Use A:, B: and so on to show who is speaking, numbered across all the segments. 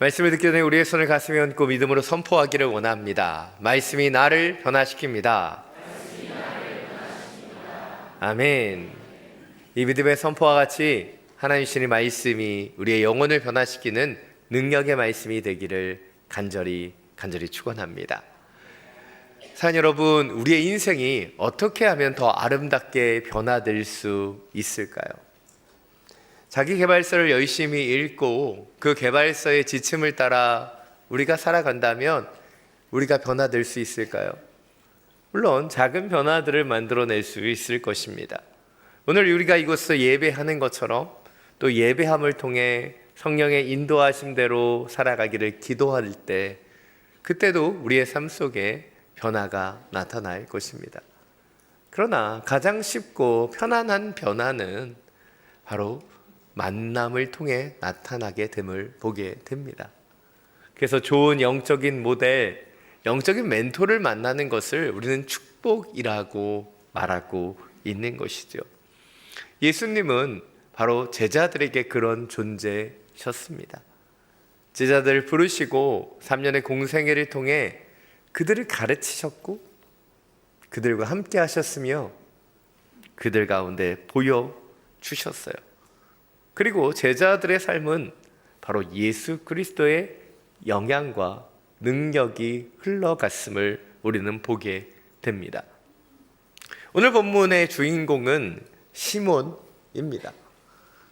A: 말씀을 듣기 전에 우리의 손을 가슴에 얹고 믿음으로 선포하기를 원합니다. 말씀이 나를 변화시킵니다. 아멘. 이 믿음의 선포와 같이 하나님 주시는 말씀이 우리의 영혼을 변화시키는 능력의 말씀이 되기를 간절히 축원합니다. 사랑 여러분, 우리의 인생이 어떻게 하면 더 아름답게 변화될 수 있을까요? 자기 개발서를 열심히 읽고 그 개발서의 지침을 따라 우리가 살아간다면 우리가 변화될 수 있을까요? 물론 작은 변화들을 만들어낼 수 있을 것입니다. 오늘 우리가 이곳에서 예배하는 것처럼 또 예배함을 통해 성령의 인도하심대로 살아가기를 기도할 때 그때도 우리의 삶 속에 변화가 나타날 것입니다. 그러나 가장 쉽고 편안한 변화는 바로 만남을 통해 나타나게 됨을 보게 됩니다. 그래서 좋은 영적인 모델, 영적인 멘토를 만나는 것을 우리는 축복이라고 말하고 있는 것이죠. 예수님은 바로 제자들에게 그런 존재셨습니다. 제자들을 부르시고 3년의 공생애를 통해 그들을 가르치셨고 그들과 함께 하셨으며 그들 가운데 보여주셨어요. 그리고 제자들의 삶은 바로 예수 그리스도의 영향과 능력이 흘러갔음을 우리는 보게 됩니다. 오늘 본문의 주인공은 시몬입니다.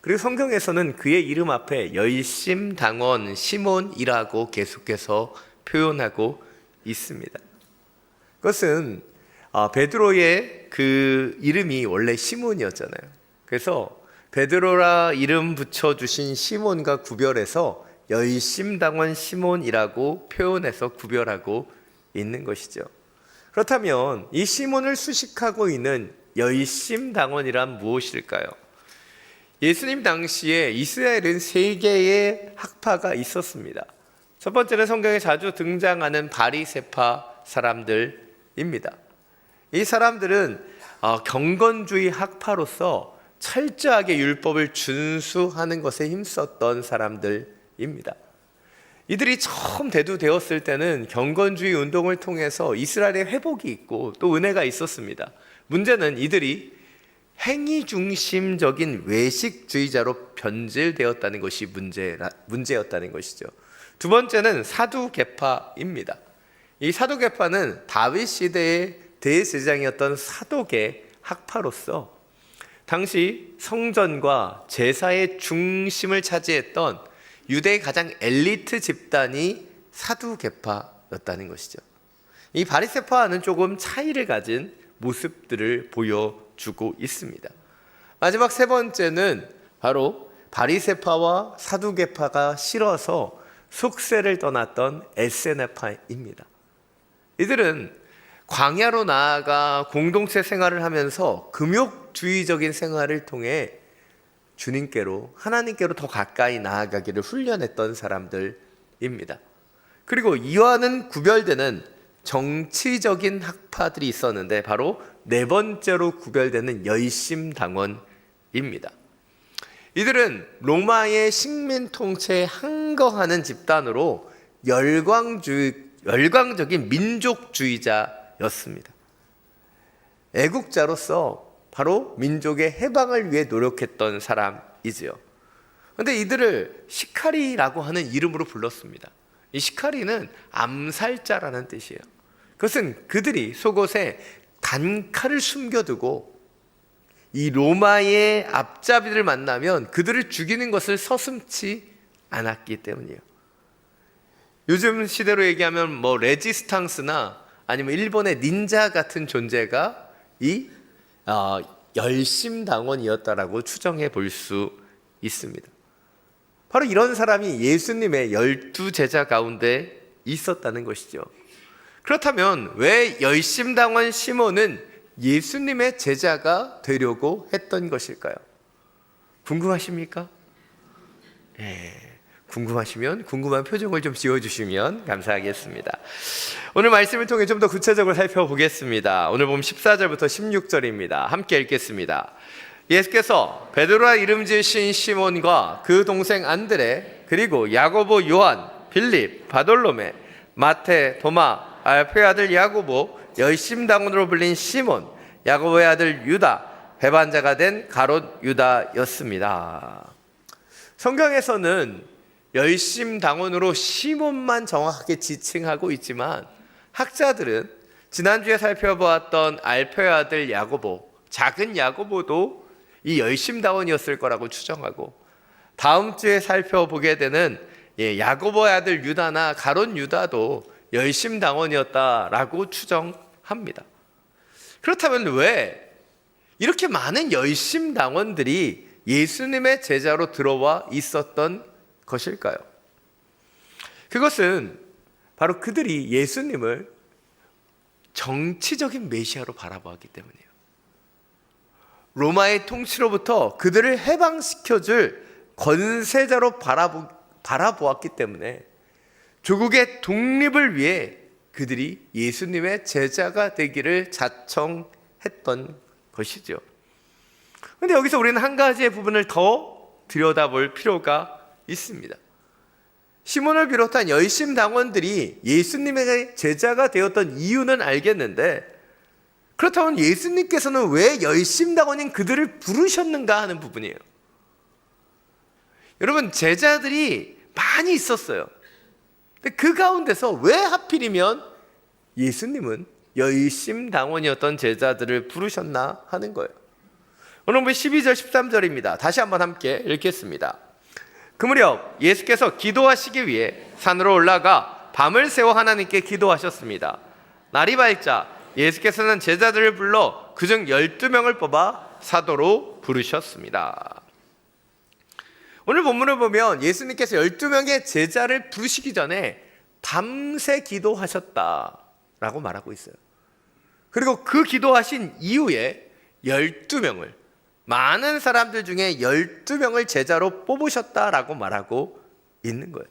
A: 그리고 성경에서는 그의 이름 앞에 열심당원 시몬이라고 계속해서 표현하고 있습니다. 그것은 베드로의 그 이름이 원래 시몬이었잖아요. 그래서 베드로라 이름 붙여주신 시몬과 구별해서 열심당원 시몬이라고 표현해서 구별하고 있는 것이죠. 그렇다면 이 시몬을 수식하고 있는 열심당원이란 무엇일까요? 예수님 당시에 이스라엘은 세 개의 학파가 있었습니다. 첫 번째는 성경에 자주 등장하는 바리새파 사람들입니다. 이 사람들은 경건주의 학파로서 철저하게 율법을 준수하는 것에 힘썼던 사람들입니다. 이들이 처음 대두되었을 때는 경건주의 운동을 통해서 이스라엘의 회복이 있고 또 은혜가 있었습니다. 문제는 이들이 행위 중심적인 외식주의자로 변질되었다는 것이 문제였다는 것이죠. 두 번째는 사두개파입니다. 이 사두개파는 다윗 시대의 대제사장이었던 사독의 학파로서 당시 성전과 제사의 중심을 차지했던 유대의 가장 엘리트 집단이 사두개파였다는 것이죠. 이 바리새파와는 조금 차이를 가진 모습들을 보여주고 있습니다. 마지막 세 번째는 바로 바리새파와 사두개파가 싫어서 속세를 떠났던 에세네파입니다. 이들은 광야로 나아가 공동체 생활을 하면서 금욕주의적인 생활을 통해 주님께로, 하나님께로 더 가까이 나아가기를 훈련했던 사람들입니다. 그리고 이와는 구별되는 정치적인 학파들이 있었는데 바로 네 번째로 구별되는 열심당원입니다. 이들은 로마의 식민 통치에 항거하는 집단으로 열광적인 민족주의자였습니다. 애국자로서 바로 민족의 해방을 위해 노력했던 사람이지요. 그런데 이들을 시카리라고 하는 이름으로 불렀습니다. 이 시카리는 암살자라는 뜻이에요. 그것은 그들이 속옷에 단칼을 숨겨두고 이 로마의 앞잡이를 만나면 그들을 죽이는 것을 서슴지 않았기 때문이에요. 요즘 시대로 얘기하면 레지스탕스나 아니면 일본의 닌자 같은 존재가 이 열심당원이었다라고 추정해 볼 수 있습니다. 바로 이런 사람이 예수님의 12제자 가운데 있었다는 것이죠. 그렇다면 왜 열심당원 시몬은 예수님의 제자가 되려고 했던 것일까요? 궁금하십니까? 궁금하시면 궁금한 표정을 좀 지어주시면 감사하겠습니다. 오늘 말씀을 통해 좀 더 구체적으로 살펴보겠습니다. 오늘 보면 14절부터 16절입니다. 함께 읽겠습니다. 예수께서 베드로라 이름 지으신 시몬과 그 동생 안드레 그리고 야고보 요한 빌립, 바돌로메, 마테, 도마, 알페의 아들 야고보, 열심당원으로 불린 시몬, 야고보의 아들 유다, 배반자가 된 가롯 유다였습니다. 성경에서는 열심당원으로 시몬만 정확하게 지칭하고 있지만 학자들은 지난주에 살펴보았던 알페의 아들 야고보, 작은 야고보도 이 열심당원이었을 거라고 추정하고, 다음 주에 살펴보게 되는 야고보의 아들 유다나 가롯 유다도 열심당원이었다라고 추정합니다. 그렇다면 왜 이렇게 많은 열심당원들이 예수님의 제자로 들어와 있었던 것일까요? 그것은 바로 그들이 예수님을 정치적인 메시아로 바라보았기 때문이에요. 로마의 통치로부터 그들을 해방시켜줄 권세자로 바라보았기 때문에 조국의 독립을 위해 그들이 예수님의 제자가 되기를 자청했던 것이죠. 그런데 여기서 우리는 한 가지의 부분을 더 들여다볼 필요가 있습니다. 시몬을 비롯한 열심당원들이 예수님의 제자가 되었던 이유는 알겠는데, 그렇다면 예수님께서는 왜 열심당원인 그들을 부르셨는가 하는 부분이에요. 여러분, 제자들이 많이 있었어요. 근데 그 가운데서 왜 하필이면 예수님은 열심당원이었던 제자들을 부르셨나 하는 거예요. 오늘 12절 13절입니다. 다시 한번 함께 읽겠습니다. 그 무렵 예수께서 기도하시기 위해 산으로 올라가 밤을 새워 하나님께 기도하셨습니다. 날이 밝자 예수께서는 제자들을 불러 그중 12명을 뽑아 사도로 부르셨습니다. 오늘 본문을 보면 예수님께서 12명의 제자를 부르시기 전에 밤새 기도하셨다라고 말하고 있어요. 그리고 그 기도하신 이후에 12명을, 많은 사람들 중에 12명을 제자로 뽑으셨다라고 말하고 있는 거예요.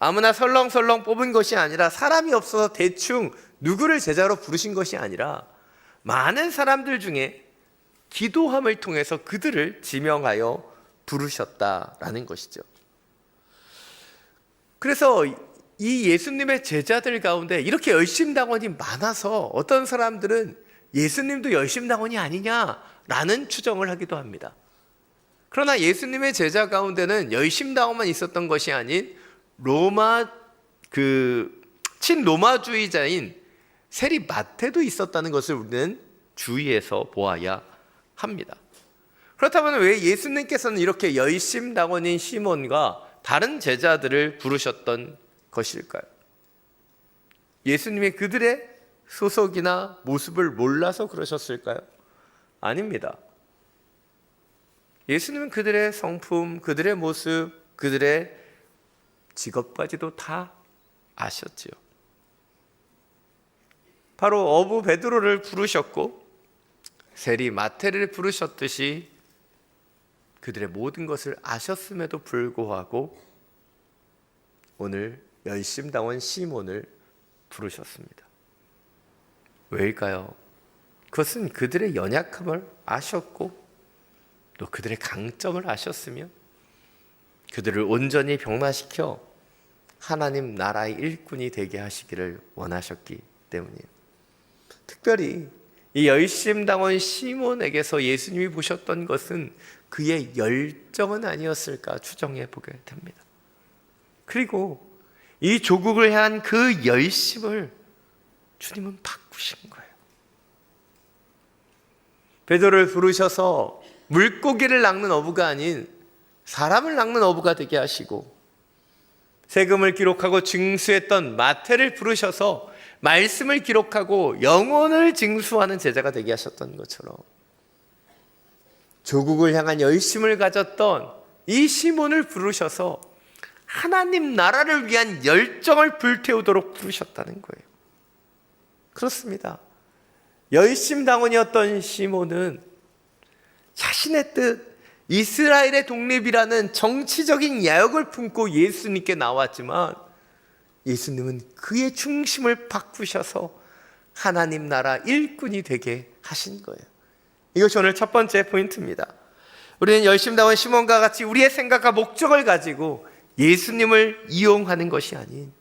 A: 아무나 설렁설렁 뽑은 것이 아니라, 사람이 없어서 대충 누구를 제자로 부르신 것이 아니라, 많은 사람들 중에 기도함을 통해서 그들을 지명하여 부르셨다라는 것이죠. 그래서 이 예수님의 제자들 가운데 이렇게 열심당원이 많아서 어떤 사람들은 예수님도 열심당원이 아니냐라는 추정을 하기도 합니다. 그러나 예수님의 제자 가운데는 열심당원만 있었던 것이 아닌 친로마주의자인 세리 마태도 있었다는 것을 우리는 주의해서 보아야 합니다. 그렇다면 왜 예수님께서는 이렇게 열심당원인 시몬과 다른 제자들을 부르셨던 것일까요? 예수님이 그들의 소속이나 모습을 몰라서 그러셨을까요? 아닙니다. 예수님은 그들의 성품, 그들의 모습, 그들의 직업까지도 다 아셨지요. 바로 어부 베드로를 부르셨고 세리 마태를 부르셨듯이 그들의 모든 것을 아셨음에도 불구하고 오늘 열심당원 시몬을 부르셨습니다. 왜일까요? 그것은 그들의 연약함을 아셨고 또 그들의 강점을 아셨으며 그들을 온전히 병마시켜 하나님 나라의 일꾼이 되게 하시기를 원하셨기 때문이에요. 특별히 이 열심당원 시몬에게서 예수님이 보셨던 것은 그의 열정은 아니었을까 추정해 보게 됩니다. 그리고 이 조국을 향한 그 열심을 주님은 바꾸신 거예요. 베드로를 부르셔서 물고기를 낚는 어부가 아닌 사람을 낚는 어부가 되게 하시고, 세금을 기록하고 징수했던 마태를 부르셔서 말씀을 기록하고 영혼을 징수하는 제자가 되게 하셨던 것처럼, 조국을 향한 열심을 가졌던 이 시몬을 부르셔서 하나님 나라를 위한 열정을 불태우도록 부르셨다는 거예요. 그렇습니다. 열심당원이었던 시몬은 자신의 뜻, 이스라엘의 독립이라는 정치적인 야욕을 품고 예수님께 나왔지만 예수님은 그의 중심을 바꾸셔서 하나님 나라 일꾼이 되게 하신 거예요. 이것이 오늘 첫 번째 포인트입니다. 우리는 열심당원 시몬과 같이 우리의 생각과 목적을 가지고 예수님을 이용하는 것이 아닌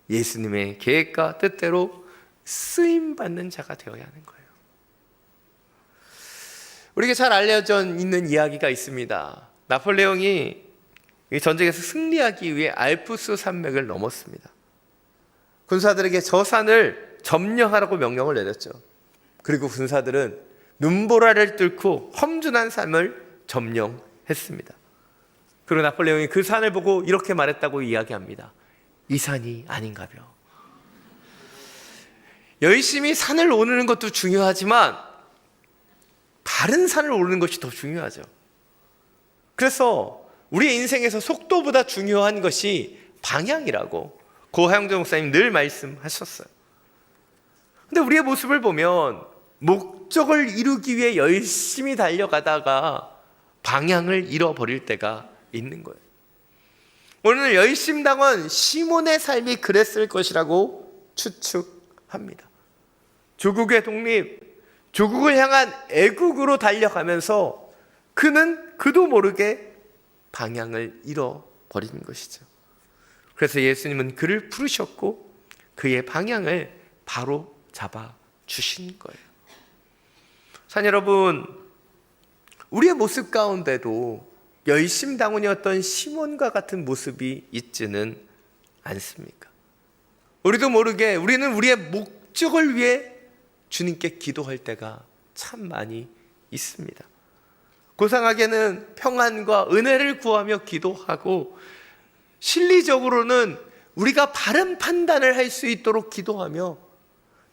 A: 예수님의 계획과 뜻대로 쓰임받는 자가 되어야 하는 거예요. 우리에게 잘 알려져 있는 이야기가 있습니다. 나폴레옹이 이 전쟁에서 승리하기 위해 알프스 산맥을 넘었습니다. 군사들에게 저 산을 점령하라고 명령을 내렸죠. 그리고 군사들은 눈보라를 뚫고 험준한 산을 점령했습니다. 그리고 나폴레옹이 그 산을 보고 이렇게 말했다고 이야기합니다. 이 산이 아닌가벼. 열심히 산을 오르는 것도 중요하지만 다른 산을 오르는 것이 더 중요하죠. 그래서 우리의 인생에서 속도보다 중요한 것이 방향이라고 고하영조 목사님 늘 말씀하셨어요. 근데 우리의 모습을 보면 목적을 이루기 위해 열심히 달려가다가 방향을 잃어버릴 때가 있는 거예요. 오늘 열심당원 시몬의 삶이 그랬을 것이라고 추측합니다. 조국의 독립, 조국을 향한 애국으로 달려가면서 그는 그도 모르게 방향을 잃어버린 것이죠. 그래서 예수님은 그를 부르셨고 그의 방향을 바로 잡아 주신 거예요. 자, 여러분, 우리의 모습 가운데도 열심당원이었던 시몬과 같은 모습이 있지는 않습니까? 우리도 모르게 우리는 우리의 목적을 위해 주님께 기도할 때가 참 많이 있습니다. 고상하게는 평안과 은혜를 구하며 기도하고 실리적으로는 우리가 바른 판단을 할 수 있도록 기도하며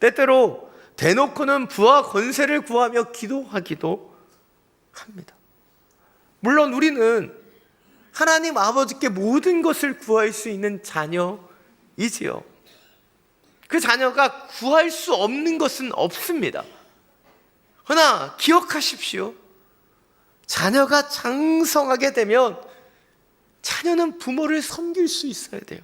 A: 때때로 대놓고는 부와 권세를 구하며 기도하기도 합니다. 물론 우리는 하나님 아버지께 모든 것을 구할 수 있는 자녀이지요. 그 자녀가 구할 수 없는 것은 없습니다. 그러나 기억하십시오. 자녀가 장성하게 되면 자녀는 부모를 섬길 수 있어야 돼요.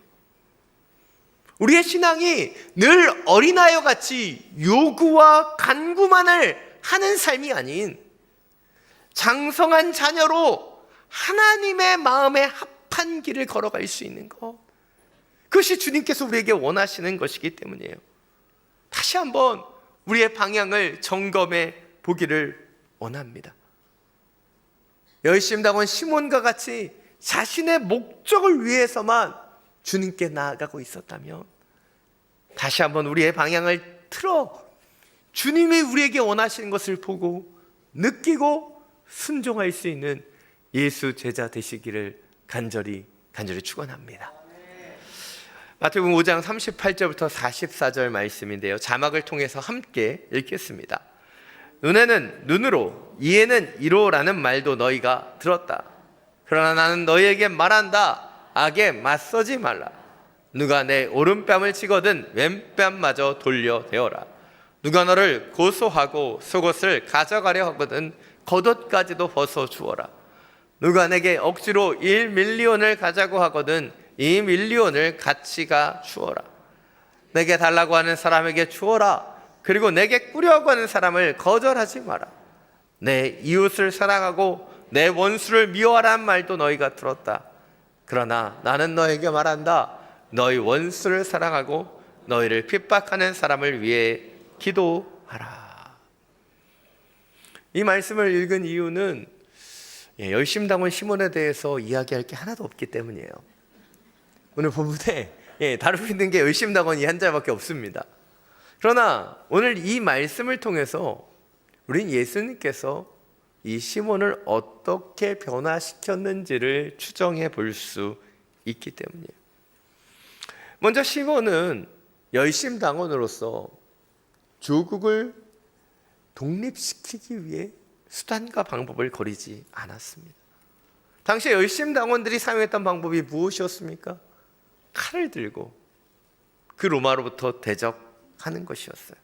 A: 우리의 신앙이 늘 어린아이와 같이 요구와 간구만을 하는 삶이 아닌 장성한 자녀로 하나님의 마음에 합한 길을 걸어갈 수 있는 것, 그것이 주님께서 우리에게 원하시는 것이기 때문이에요. 다시 한번 우리의 방향을 점검해 보기를 원합니다. 열심당원 시몬과 같이 자신의 목적을 위해서만 주님께 나아가고 있었다면 다시 한번 우리의 방향을 틀어 주님이 우리에게 원하시는 것을 보고 느끼고 순종할 수 있는 예수 제자 되시기를 간절히 축원합니다. 마태복음 5장 38절부터 44절 말씀인데요, 자막을 통해서 함께 읽겠습니다. 눈에는 눈으로, 이에는 이로라는 말도 너희가 들었다. 그러나 나는 너희에게 말한다. 악에 맞서지 말라. 누가 내 오른뺨을 치거든 왼뺨마저 돌려대어라. 누가 너를 고소하고 속옷을 가져가려 하거든 겉옷까지도 벗어주어라. 누가 내게 억지로 1밀리온을 가자고 하거든 2밀리온을 같이 가 주어라. 내게 달라고 하는 사람에게 주어라. 그리고 내게 꾸려고 하는 사람을 거절하지 마라. 내 이웃을 사랑하고 내 원수를 미워하라는 말도 너희가 들었다. 그러나 나는 너에게 말한다. 너희 원수를 사랑하고 너희를 핍박하는 사람을 위해 기도하라. 이 말씀을 읽은 이유는 열심당원 시몬에 대해서 이야기할 게 하나도 없기 때문이에요. 오늘 본문에 다루고 있는 게 열심당원 이 한자밖에 없습니다. 그러나 오늘 이 말씀을 통해서 우린 예수님께서 이 시몬을 어떻게 변화시켰는지를 추정해 볼 수 있기 때문이에요. 먼저 시몬은 열심당원으로서 조국을 독립시키기 위해 수단과 방법을 거리지 않았습니다. 당시 열심당원들이 사용했던 방법이 무엇이었습니까? 칼을 들고 그 로마로부터 대적하는 것이었어요.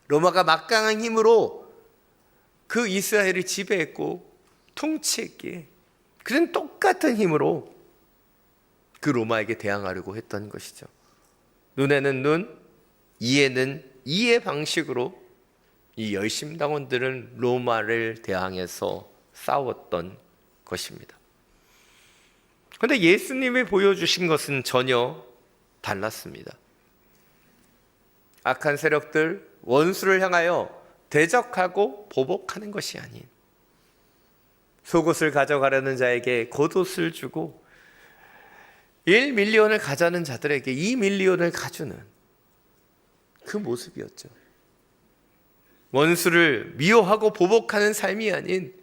A: 로마가 막강한 힘으로 그 이스라엘을 지배했고 통치했기에 그는 똑같은 힘으로 그 로마에게 대항하려고 했던 것이죠. 눈에는 눈, 이에는 이의 방식으로 이 열심당원들은 로마를 대항해서 싸웠던 것입니다. 그런데 예수님이 보여주신 것은 전혀 달랐습니다. 악한 세력들, 원수를 향하여 대적하고 보복하는 것이 아닌, 속옷을 가져가려는 자에게 겉옷을 주고 1밀리언을 가자는 자들에게 2밀리언을 가주는 그 모습이었죠. 원수를 미워하고 보복하는 삶이 아닌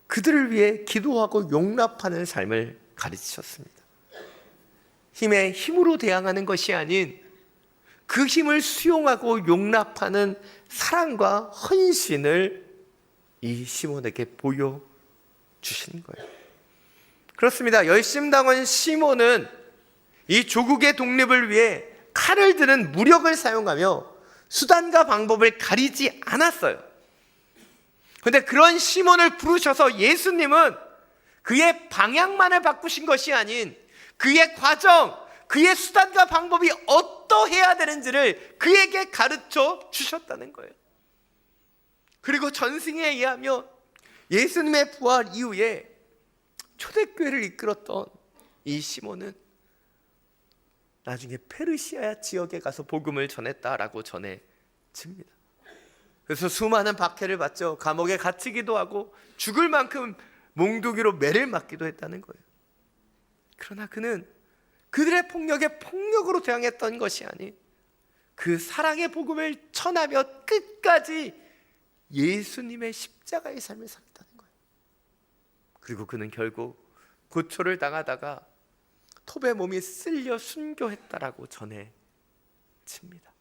A: 그들을 위해 기도하고 용납하는 삶을 가르치셨습니다. 힘에 힘으로 대항하는 것이 아닌 그 힘을 수용하고 용납하는 사랑과 헌신을 이 시몬에게 보여주신 거예요. 그렇습니다. 열심당원 시몬은 이 조국의 독립을 위해 칼을 드는 무력을 사용하며 수단과 방법을 가리지 않았어요. 그런데 그런 시몬을 부르셔서 예수님은 그의 방향만을 바꾸신 것이 아닌 그의 과정, 그의 수단과 방법이 어떠해야 되는지를 그에게 가르쳐 주셨다는 거예요. 그리고 전승에 의하면 예수님의 부활 이후에 초대교회를 이끌었던 이 시몬은 나중에 페르시아 지역에 가서 복음을 전했다라고 전해집니다. 그래서 수많은 박해를 받죠. 감옥에 갇히기도 하고 죽을 만큼 몽둥이로 매를 맞기도 했다는 거예요. 그러나 그는 그들의 폭력에 폭력으로 대항했던 것이 아닌 그 사랑의 복음을 전하며 끝까지 예수님의 십자가의 삶을 살았다는 거예요. 그리고 그는 결국 고초를 당하다가 톱에 몸이 쓸려 순교했다라고 전해집니다.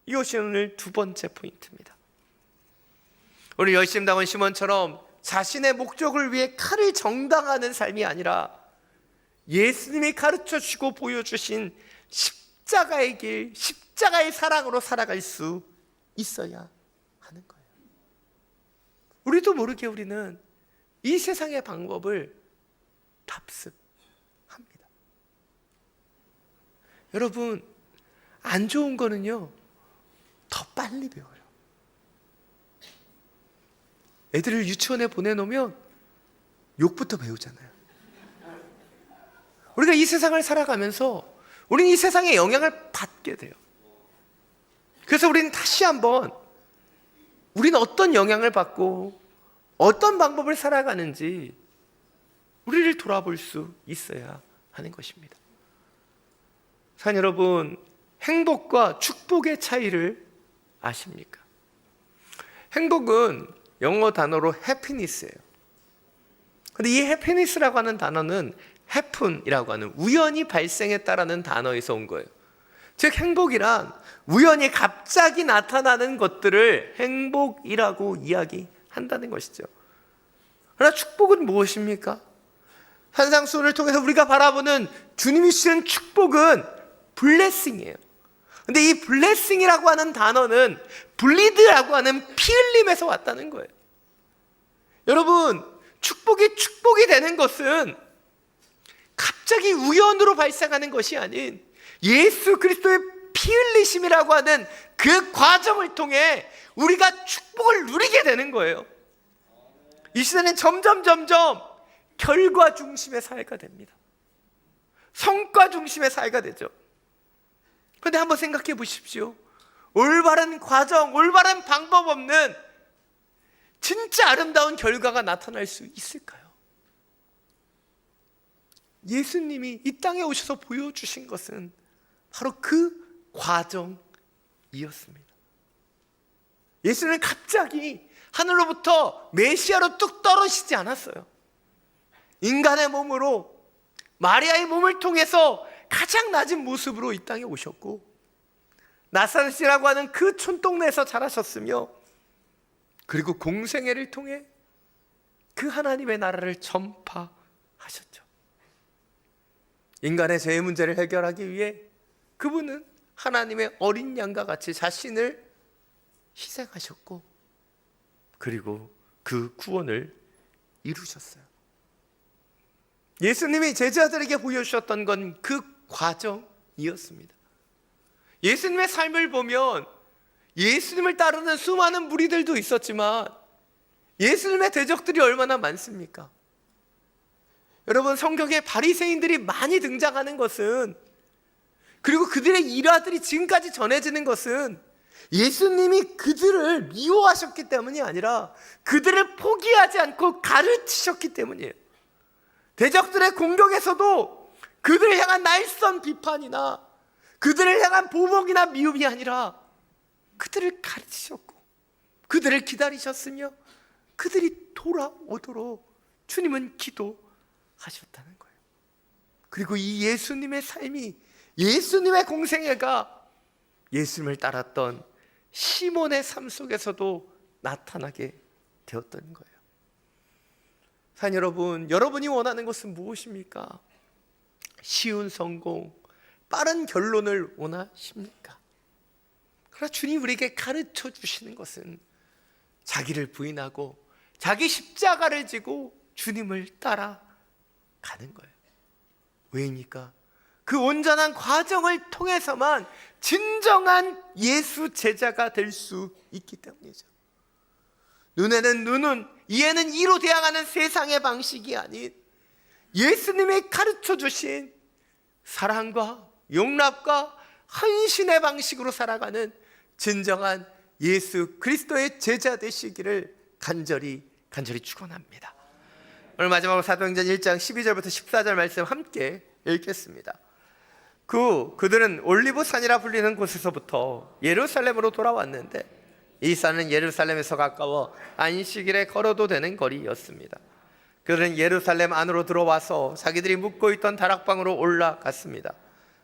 A: 이것이 오늘 두 번째 포인트입니다. 오늘 열심당원 시몬처럼 자신의 목적을 위해 칼을 정당하는 삶이 아니라 예수님이 가르쳐 주시고 보여주신 십자가의 길, 십자가의 사랑으로 살아갈 수 있어야 하는 거예요. 우리도 모르게 우리는 이 세상의 방법을 답습합니다. 여러분, 안 좋은 거는요 더 빨리 배워요. 애들을 유치원에 보내놓으면 욕부터 배우잖아요. 우리가 이 세상을 살아가면서 우리는 이 세상의 영향을 받게 돼요. 그래서 우리는 다시 한번 우리는 어떤 영향을 받고 어떤 방법을 살아가는지 우리를 돌아볼 수 있어야 하는 것입니다. 사랑 여러분, 행복과 축복의 차이를 아십니까? 행복은 영어 단어로 happiness예요. 근데 이 happiness라고 하는 단어는 happen이라고 하는 우연히 발생했다라는 단어에서 온 거예요. 즉 행복이란 우연히 갑자기 나타나는 것들을 행복이라고 이야기한다는 것이죠. 그러나 축복은 무엇입니까? 산상수훈을 통해서 우리가 바라보는 주님이 주시는 축복은 블레싱이에요. 근데 이 블레싱이라고 하는 단어는 블리드라고 하는 피 흘림에서 왔다는 거예요. 여러분, 축복이 되는 것은 갑자기 우연으로 발생하는 것이 아닌 예수 그리스도의 피 흘리심이라고 하는 그 과정을 통해 우리가 축복을 누리게 되는 거예요. 이 시대는 점점 결과 중심의 사회가 됩니다. 성과 중심의 사회가 되죠. 그런데 한번 생각해 보십시오. 올바른 과정, 올바른 방법 없는 진짜 아름다운 결과가 나타날 수 있을까요? 예수님이 이 땅에 오셔서 보여주신 것은 바로 그 과정이었습니다. 예수는 갑자기 하늘로부터 메시아로 뚝 떨어지지 않았어요. 인간의 몸으로 마리아의 몸을 통해서 가장 낮은 모습으로 이 땅에 오셨고 나사렛이라고 하는 그 촌동네에서 자라셨으며 그리고 공생애를 통해 그 하나님의 나라를 전파하셨죠. 인간의 죄의 문제를 해결하기 위해 그분은 하나님의 어린 양과 같이 자신을 희생하셨고 그리고 그 구원을 이루셨어요. 예수님이 제자들에게 보여주셨던 건 그 과정이었습니다. 예수님의 삶을 보면 예수님을 따르는 수많은 무리들도 있었지만 예수님의 대적들이 얼마나 많습니까? 여러분, 성경에 바리새인들이 많이 등장하는 것은, 그리고 그들의 일화들이 지금까지 전해지는 것은 예수님이 그들을 미워하셨기 때문이 아니라 그들을 포기하지 않고 가르치셨기 때문이에요. 대적들의 공격에서도 그들을 향한 날선 비판이나 그들을 향한 보복이나 미움이 아니라 그들을 가르치셨고 그들을 기다리셨으며 그들이 돌아오도록 주님은 기도하셨다는 거예요. 그리고 이 예수님의 삶이, 예수님의 공생애가 예수님을 따랐던 시몬의 삶 속에서도 나타나게 되었던 거예요. 사랑 여러분, 여러분이 원하는 것은 무엇입니까? 쉬운 성공, 빠른 결론을 원하십니까? 그러나 주님 우리에게 가르쳐 주시는 것은 자기를 부인하고 자기 십자가를 지고 주님을 따라가는 거예요. 왜입니까? 그 온전한 과정을 통해서만 진정한 예수 제자가 될 수 있기 때문이죠. 눈에는 눈은, 이에는 이로 대항하는 세상의 방식이 아닌 예수님이 가르쳐 주신 사랑과 용납과 헌신의 방식으로 살아가는 진정한 예수 그리스도의 제자 되시기를 간절히 축원합니다. 오늘 마지막으로 사도행전 1장 12절부터 14절 말씀 함께 읽겠습니다. 그들은 올리브산이라 불리는 곳에서부터 예루살렘으로 돌아왔는데 이 산은 예루살렘에서 가까워 안식일에 걸어도 되는 거리였습니다. 그들은 예루살렘 안으로 들어와서 자기들이 묵고 있던 다락방으로 올라갔습니다.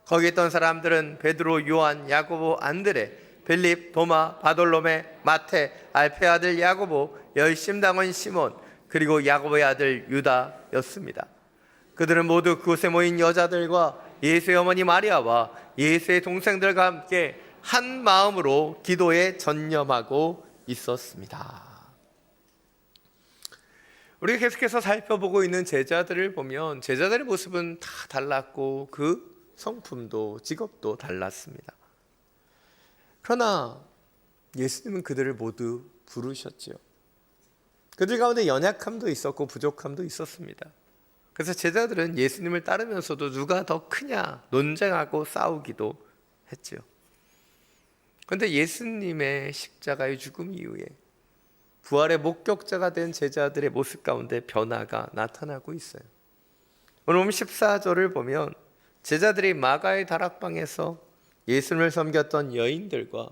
A: 거기 있던 사람들은 베드로, 요한, 야고보, 안드레, 빌립, 도마, 바돌로메, 마테, 알페 아들 야고보, 열심당원 시몬, 그리고 야고보의 아들 유다였습니다. 그들은 모두 그곳에 모인 여자들과 예수의 어머니 마리아와 예수의 동생들과 함께 한 마음으로 기도에 전념하고 있었습니다. 우리가 계속해서 살펴보고 있는 제자들을 보면 제자들의 모습은 다 달랐고 그 성품도 직업도 달랐습니다. 그러나 예수님은 그들을 모두 부르셨죠. 그들 가운데 연약함도 있었고 부족함도 있었습니다. 그래서 제자들은 예수님을 따르면서도 누가 더 크냐 논쟁하고 싸우기도 했죠. 그런데 예수님의 십자가의 죽음 이후에 부활의 목격자가 된 제자들의 모습 가운데 변화가 나타나고 있어요. 오늘 14절을 보면 제자들이 마가의 다락방에서 예수님을 섬겼던 여인들과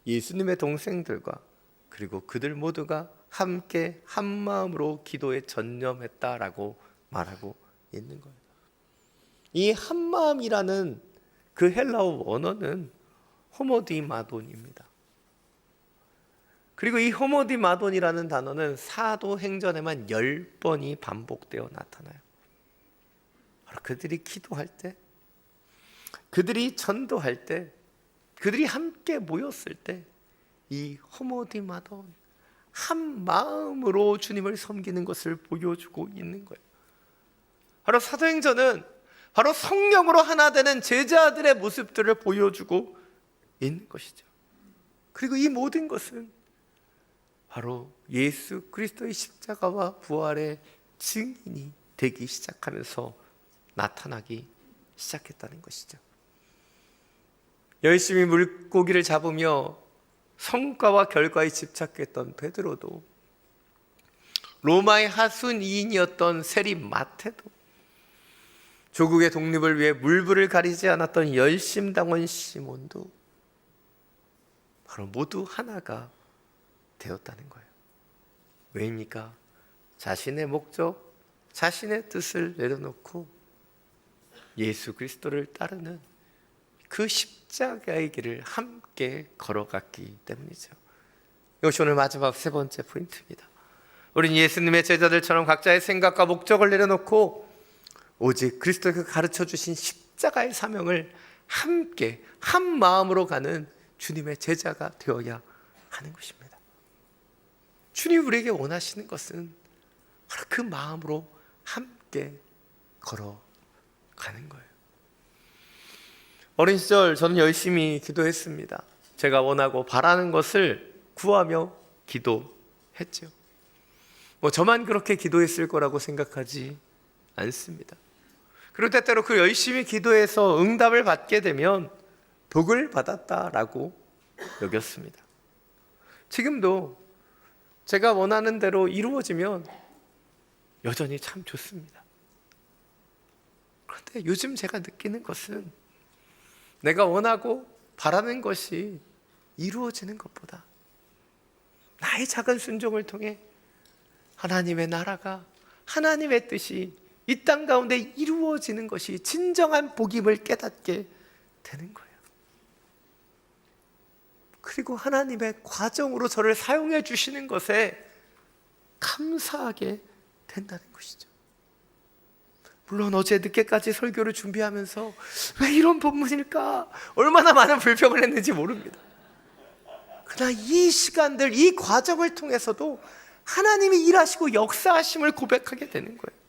A: 예수님의 동생들과 그리고 그들 모두가 함께 한 마음으로 기도에 전념했다라고 말하고 있는 거예요. 이 한 마음이라는 그 헬라어 원어는 호모디마돈입니다. 그리고 이 호모디마돈이라는 단어는 사도행전에만 10번이 반복되어 나타나요. 바로 그들이 기도할 때, 그들이 전도할 때, 그들이 함께 모였을 때 이 호모디마돈, 한 마음으로 주님을 섬기는 것을 보여주고 있는 거예요. 바로 사도행전은 바로 성령으로 하나 되는 제자들의 모습들을 보여주고 있는 것이죠. 그리고 이 모든 것은 바로 예수 그리스도의 십자가와 부활의 증인이 되기 시작하면서 나타나기 시작했다는 것이죠. 열심히 물고기를 잡으며 성과와 결과에 집착했던 베드로도, 로마의 하순이인이었던 세리 마테도, 조국의 독립을 위해 물불을 가리지 않았던 열심당원 시몬도 바로 모두 하나가 되었다는 거예요. 왜입니까? 자신의 목적, 자신의 뜻을 내려놓고 예수 그리스도를 따르는 그 십자가의 길을 함께 걸어갔기 때문이죠. 이것이 오늘 마지막 세 번째 포인트입니다. 우리는 예수님의 제자들처럼 각자의 생각과 목적을 내려놓고 오직 그리스도가 가르쳐 주신 십자가의 사명을 함께 한 마음으로 가는 주님의 제자가 되어야 하는 것입니다. 주님 우리에게 원하시는 것은 바로 그 마음으로 함께 걸어가는 거예요. 어린 시절 저는 열심히 기도했습니다. 제가 원하고 바라는 것을 구하며 기도했죠. 저만 그렇게 기도했을 거라고 생각하지 않습니다. 그리고 때때로 그 열심히 기도해서 응답을 받게 되면 복을 받았다라고 여겼습니다. 지금도 제가 원하는 대로 이루어지면 여전히 참 좋습니다. 그런데 요즘 제가 느끼는 것은 내가 원하고 바라는 것이 이루어지는 것보다 나의 작은 순종을 통해 하나님의 나라가, 하나님의 뜻이 이 땅 가운데 이루어지는 것이 진정한 복임을 깨닫게 되는 거예요. 그리고 하나님의 과정으로 저를 사용해 주시는 것에 감사하게 된다는 것이죠. 물론 어제 늦게까지 설교를 준비하면서 왜 이런 본문일까? 얼마나 많은 불평을 했는지 모릅니다. 그러나 이 시간들, 이 과정을 통해서도 하나님이 일하시고 역사하심을 고백하게 되는 거예요.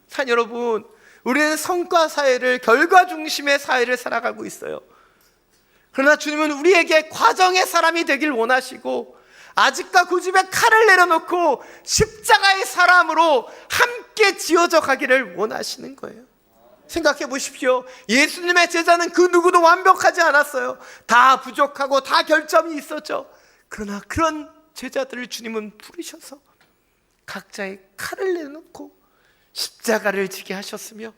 A: 산 여러분, 우리는 성과 사회를, 결과 중심의 사회를 살아가고 있어요. 그러나 주님은 우리에게 과정의 사람이 되길 원하시고 아직과 고집에 칼을 내려놓고 십자가의 사람으로 함께 지어져 가기를 원하시는 거예요. 생각해 보십시오. 예수님의 제자는 그 누구도 완벽하지 않았어요. 다 부족하고 다 결점이 있었죠. 그러나 그런 제자들을 주님은 부르셔서 각자의 칼을 내놓고 십자가를 지게 하셨으며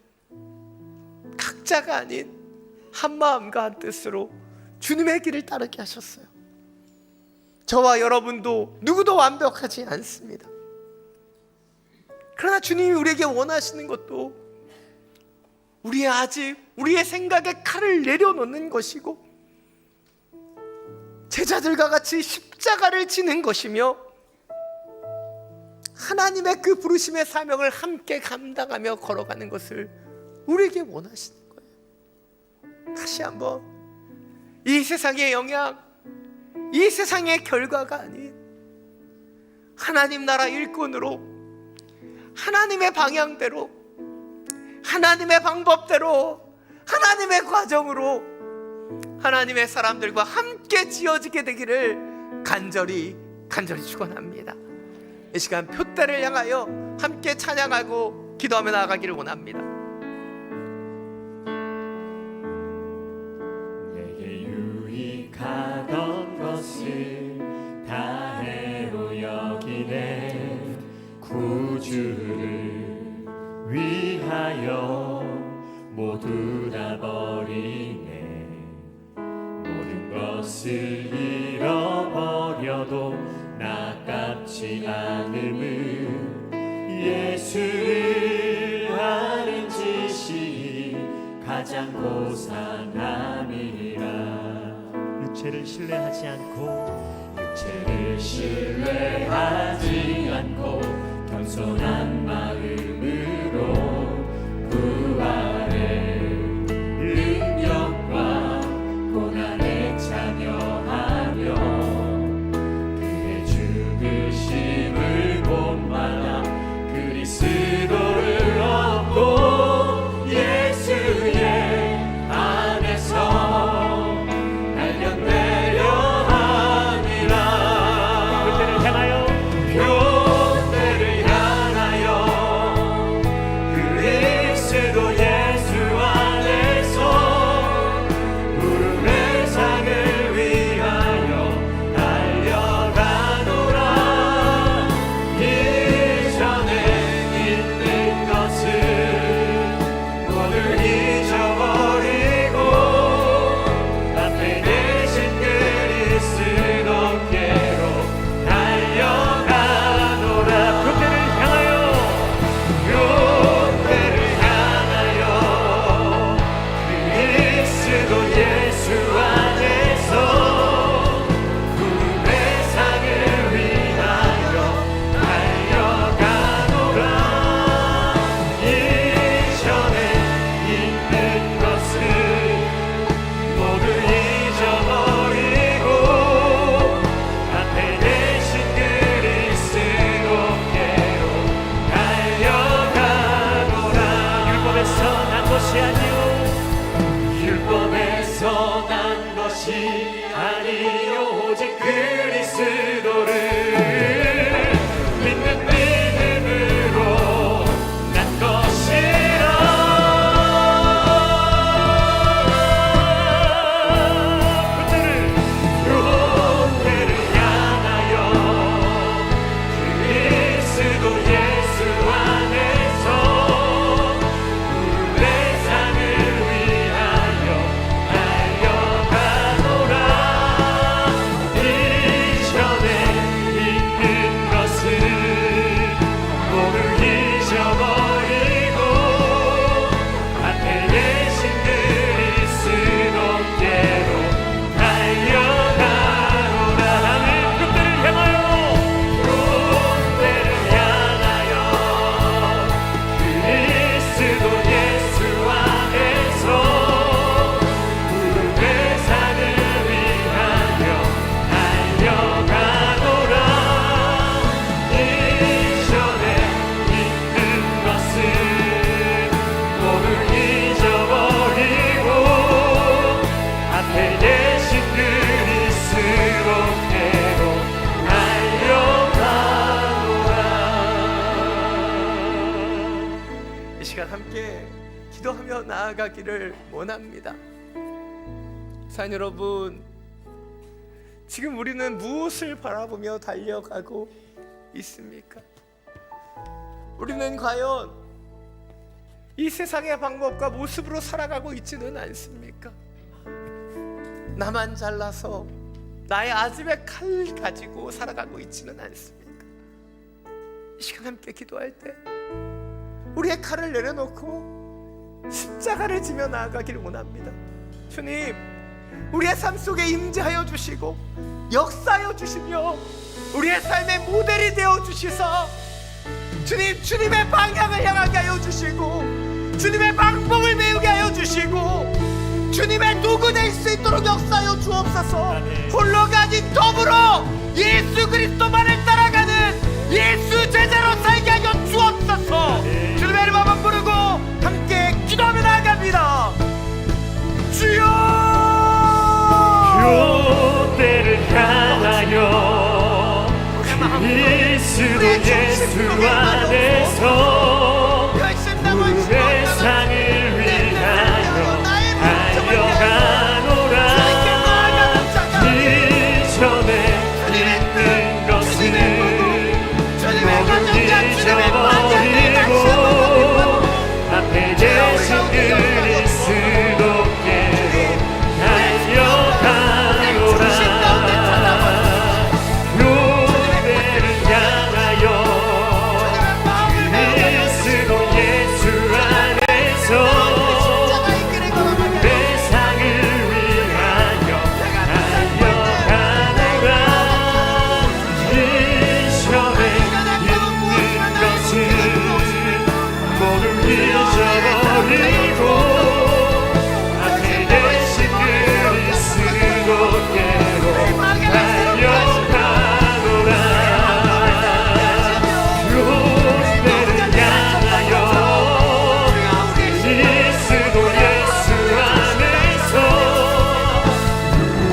A: 각자가 아닌 한 마음과 한 뜻으로 주님의 길을 따르게 하셨어요. 저와 여러분도 누구도 완벽하지 않습니다. 그러나 주님이 우리에게 원하시는 것도 우리의 생각에 칼을 내려놓는 것이고 제자들과 같이 십자가를 지는 것이며 하나님의 그 부르심의 사명을 함께 감당하며 걸어가는 것을 우리에게 원하시는 거예요. 다시 한번 이 세상의 영향, 이 세상의 결과가 아닌 하나님 나라 일꾼으로, 하나님의 방향대로, 하나님의 방법대로, 하나님의 과정으로 하나님의 사람들과 함께 지어지게 되기를 간절히 축원합니다. 이 시간 표대를 향하여 함께 찬양하고 기도하며 나아가기를 원합니다.
B: 내게 유익하던 것을 다 해로 여기네. 구주를 위하여 모두 다 버리네. 모든 것을 잃어버려도 나깝지 않음을 예수를 아는 지식이 가장 고상함이라. 육체를 신뢰하지 않고 겸손한 마음으로 부활의 능력과 고난에 참여하며 그의 죽으심을 본받아 그리스도를 얻고 예수의 안에서 날려내려 함이라. 교대를 향하여 그리스도 예수 안에서 푸른 세상을 위하여 달려가노라. 이전에 있는 것을 모두 잊어버리고 앞에 계신 그리스도께로 달려가노라. 교대를 향하여 그리스도 예수 안에서 푸른 세상을 위하여 달려가노라. 이전에 있는 것을 모두 잊어버리고 앞에 계신 그리스도께로 달려가노라. 율법에서 난 것이 아니오. 율법에서 난 것이 아니요 오직 그리스도를 믿는 믿음으로 난 것이
A: 기도하며 나아가기를 원합니다. 사랑 여러분, 지금 우리는 무엇을 바라보며 달려가고 있습니까? 우리는 과연 이 세상의 방법과 모습으로 살아가고 있지는 않습니까? 나만 잘나서 나의 아집의 칼 가지고 살아가고 있지는 않습니까? 이 시간 함께 기도할 때 우리의 칼을 내려놓고 십자가를 지며 나아가기를 원합니다. 주님, 우리의 삶 속에 임재하여 주시고 역사하여 주시며 우리의 삶의 모델이 되어 주시사 주님, 주님의 방향을 향하게 하여 주시고 주님의 방법을 배우게 하여 주시고 주님의 도구 될 수 있도록 역사하여 주옵소서. 홀로가 아닌 더불어 예수 그리스도만을 따라가는 예수 제자로 살게 하여 주옵소서. 주님의 이름 한번 부르고 함께 기도하며 나아갑니다. 주여,
B: 교대를 향하여 그리스도 예수 안에서 세상을 위하여 달려가노라. 이전에 있는 것은 모두 잊어버리고 앞에 계신 그리스도께로 달려가노라. 교대를 향하여 그리스도 예수 안에서 세상을 위하여 달려가노라. 이전에 있는 것은 모두 잊어버리고 앞에 계신 그리스도께로 달려가노라. 교대를 향하여 그리스도 예수 안에서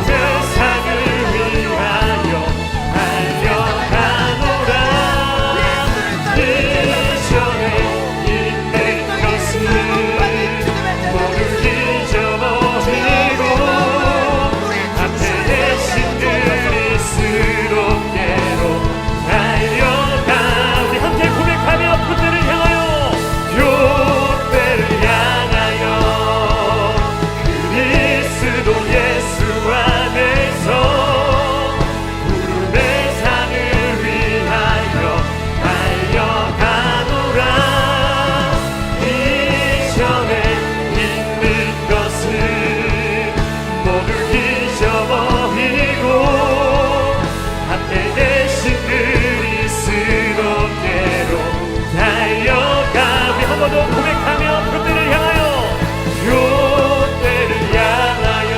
B: 세상을 위하여 달려가노라. 이전에 있는 것은 모두 잊어버리고 앞에 계신 그리스도께로 달려가. 우리 함께 고백하며 교대를 향하여 교대를 향하여 그리스도 예수 안에서 구름의 상을 위하여 달려가노라. 이전에 있는 것은 모두 잊어버리고 앞에 계신 그리스도께로 달려가. 우리 한 번 더 고백하며 교대를 향하여 교대를 향하여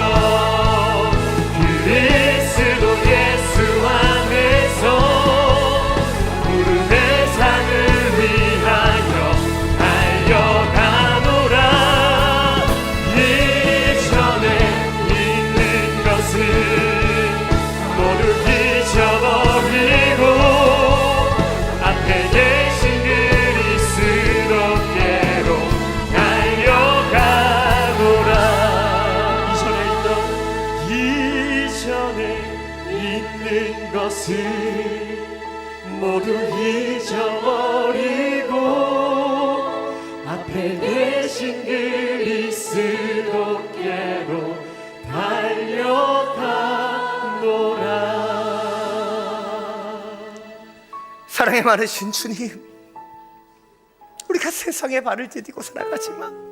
B: 그리스도 예수 안에서 구름의 상을 위하여 달려가노라. 이전에 있는 것은 모두 잊어버리고 앞에 계신 그리스도께로 달려가노라. 이전에 있는 것은 모두 잊어버리고 앞에 계신 그리스도께로 달려가노라.
A: 사랑에 많으신 주님, 우리가 세상에 발을 디디고 살아가지만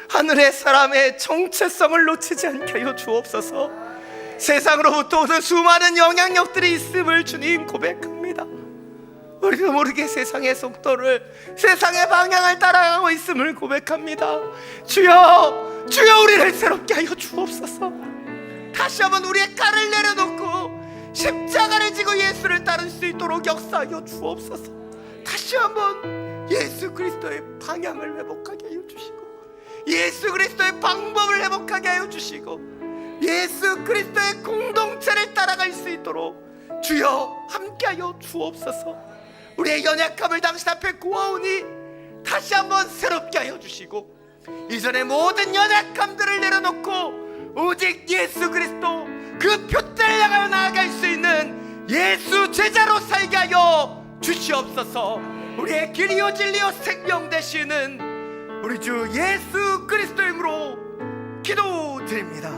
A: 하늘의 사람의 정체성을 놓치지 않게 하여 주옵소서. 세상으로부터 오는 수많은 영향력들이 있음을 주님 고백합니다. 우리도 모르게 세상의 속도를, 세상의 방향을 따라가고 있음을 고백합니다. 주여, 주여, 우리를 새롭게 하여 주옵소서. 다시 한번 우리의 칼을 내려놓고 십자가를 지고 예수를 따를 수 있도록 역사하여 주옵소서. 다시 한번 예수 그리스도의 방향을 회복하게 하여 주시고 예수 그리스도의 방법을 회복하게 하여 주시고 예수 그리스도의 공동체를 따라갈 수 있도록 주여 함께하여 주옵소서. 우리의 연약함을 당신 앞에 구하오니 다시 한번 새롭게 하여 주시고 이전의 모든 연약감들을 내려놓고 오직 예수 그리스도 그 표대를 향하여 나아갈 수 있는 예수 제자로 살게 하여 주시옵소서. 우리의 길이요 진리요 생명 되시는 우리 주 예수 그리스도 이름으로 기도드립니다.